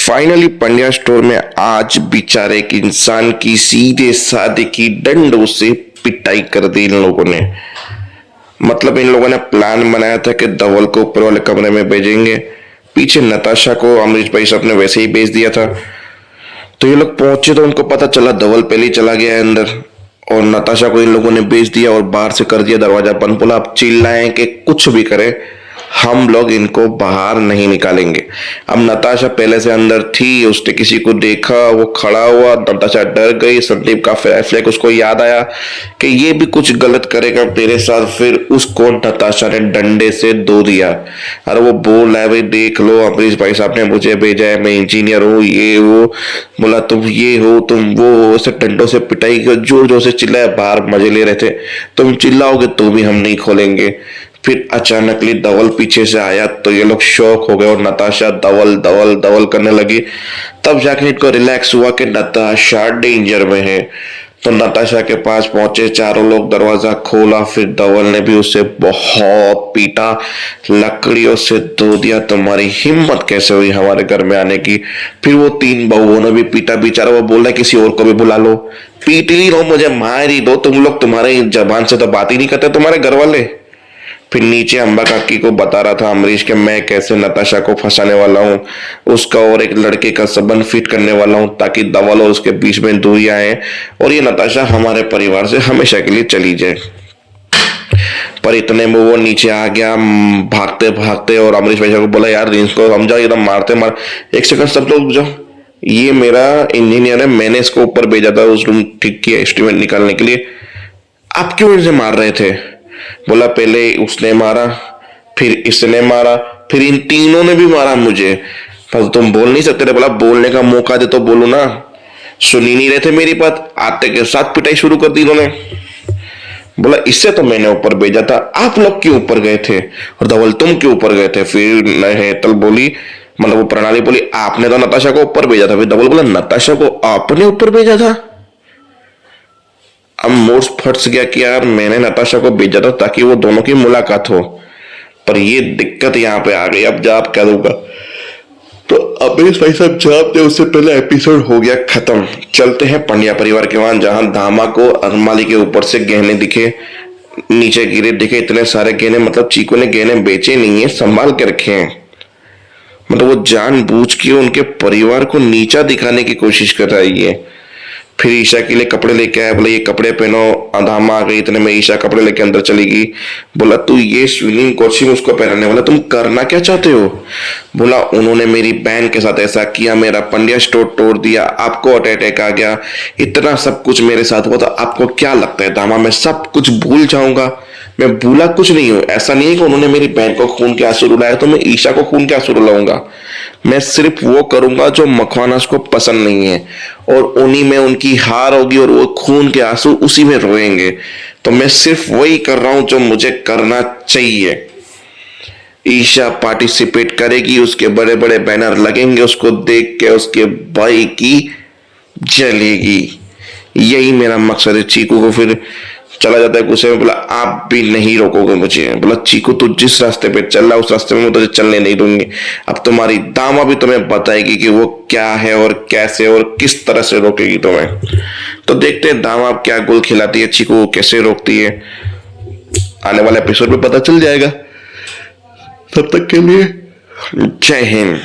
Finally Pandya store में आज बेचारे एक इंसान की सीधे साधे की डंडों से पिटाई कर दी इन लोगों ने। मतलब इन लोगों ने प्लान बनाया था कि धवल को ऊपर वाले कमरे में भेजेंगे, पीछे नताशा को अमरीश भाई साहब ने वैसे ही भेज दिया था। तो ये लोग पहुंचे तो उनको पता चला धवल पहले ही चला गया है अंदर, और नताशा को इन लोगों ने भेज दिया और बाहर से कर दिया दरवाजा बंद। बोला अब चिल्लाएं कि कुछ भी करें, हम लोग इनको बाहर नहीं निकालेंगे। अब नताशा पहले से अंदर थी, उसने किसी को देखा, वो खड़ा हुआ, नताशा डर गई। संदीप का फ्लैशबैक उसको याद आया कि ये भी कुछ गलत करेगा तेरे साथ। फिर उसको नताशा ने डंडे से दो दिया। अरे वो बोल रहा है भाई देख लो अमरीश भाई साहब ने मुझे भेजा है, मैं इंजीनियर हूँ, ये वो। बोला तुम ये हो तुम वो हो, ऐसे डंडों से पिटाई जोर जोर से चिल्लाया। बाहर मजे ले रहे थे, तुम चिल्लाओगे तो भी हम नहीं खोलेंगे। फिर अचानकली धवल पीछे से आया तो ये लोग शॉक हो गए और नताशा धवल धवल धवल करने लगी। तब जाके इनको रिलैक्स हुआ कि नताशा डेंजर में है। तो नताशा के पास पहुंचे चारों लोग, दरवाजा खोला। फिर धवल ने भी उसे बहुत पीटा, लकड़ियों से धो दिया। तुम्हारी हिम्मत कैसे हुई हमारे घर में आने की। फिर वो तीन बहुओं ने भी पीटा। बेचारा वो बोल रहा है किसी और को भी बुला लो, पीट ही लो, मुझे मार ही दो। तुम लोग तुम्हारे जबान से तो बात ही नहीं करते तुम्हारे घर वाले। फिर नीचे अंबा काकी को बता रहा था अमरीश के मैं कैसे नताशा को फंसाने वाला हूँ, उसका और एक लड़के का संबंध फिट करने वाला हूँ ताकि धवल और उसके बीच में दूरियां आए और ये नताशा हमारे परिवार से हमेशा के लिए चली जाए। पर इतने में वो नीचे आ गया भागते भागते और अमरीश भाई को बोला यार इसको समझाओ, एकदम मारते मार। एक सेकंड सब लोग जाओ, ये मेरा इंजीनियर है, मैंने इसको ऊपर भेजा था उस रूम ठीक किया एस्टिमेट निकालने के लिए, आप क्यों इसे मार रहे थे। बोला पहले उसने मारा, फिर इसने मारा, फिर इन तीनों ने भी मारा मुझे, पर तुम बोल नहीं सकते थे। बोला बोलने का मौका दे तो बोलो ना, सुन ही नहीं रहे थे मेरी बात, आते के साथ पिटाई शुरू कर दी इन्होंने। बोला इससे तो मैंने ऊपर भेजा था, आप लोग क्यों ऊपर गए थे, और धवल तुम क्यों ऊपर गए थे। फिर हेतल बोली, मतलब वो प्रणाली बोली आपने तो नताशा को ऊपर भेजा था। फिर धवल बोला नताशा को आपने ऊपर भेजा था। अब मोर्स फट गया कि यार मैंने नताशा को भेजा था ताकि वो दोनों की मुलाकात हो, पर ये दिक्कत यहाँ पे आ गई। अब जवाब क्या दूंगा। तो अमरीश भाई साहब जवाब दे उससे पहले एपिसोड हो गया खत्म। चलते हैं पंड्या परिवार के वहां, जहां धामा को अरमाली के ऊपर से गहने दिखे, नीचे गिरे दिखे इतने सारे गहने। मतलब चीकू ने गहने बेचे नहीं है, संभाल के रखे हैं। मतलब वो जानबूझ के उनके परिवार को नीचा दिखाने की कोशिश कर रही है। फिर ईशा के लिए कपड़े लेके आया, बोला ये कपड़े पहनो। अधामा आ गई, इतने में ईशा कपड़े लेके अंदर चली गई। बोला तू ये स्विमिंग कॉस्ट्यूम उसको पहनाने वाला, तुम करना क्या चाहते हो। बोला उन्होंने मेरी बहन के साथ ऐसा किया, मेरा पंड्या स्टोर तोड़ दिया, आपको अटैक आ गया, इतना सब कुछ मेरे साथ हुआ, तो आपको क्या लगता है दामा मैं सब कुछ भूल जाऊंगा। मैं भूला कुछ नहीं हूं। ऐसा नहीं है कि उन्होंने मेरी बहन को खून के आंसू रुलाया तो मैं ईशा को खून के आंसू रुलाऊंगा। मैं सिर्फ वो करूंगा जो मखवानास को पसंद नहीं है, और उन्हीं में उनकी हार होगी और वो खून के आंसू उसी में रोएंगे। तो मैं सिर्फ वही कर रहा हूं जो मुझे करना चाहिए। ईशा पार्टिसिपेट करेगी, उसके बड़े बड़े बैनर लगेंगे, उसको देख के उसके भाई की जलेगी। यही मेरा मकसद है। चीकू को फिर चला जाता है गुस्से में, बोला आप भी नहीं रोकोगे मुझे। बोला चीकू तू जिस रास्ते पे चल रहा उस रास्ते में मैं तुझे चलने नहीं दूंगी। अब तुम्हारी दामा भी तुम्हें बताएगी कि वो क्या है और कैसे और किस तरह से रोकेगी तुम्हें। तो देखते हैं दामा क्या गुल खिलाती है, चीकू को कैसे रोकती है, आने वाले एपिसोड में पता चल जाएगा। तब तक के लिए जय हिंद।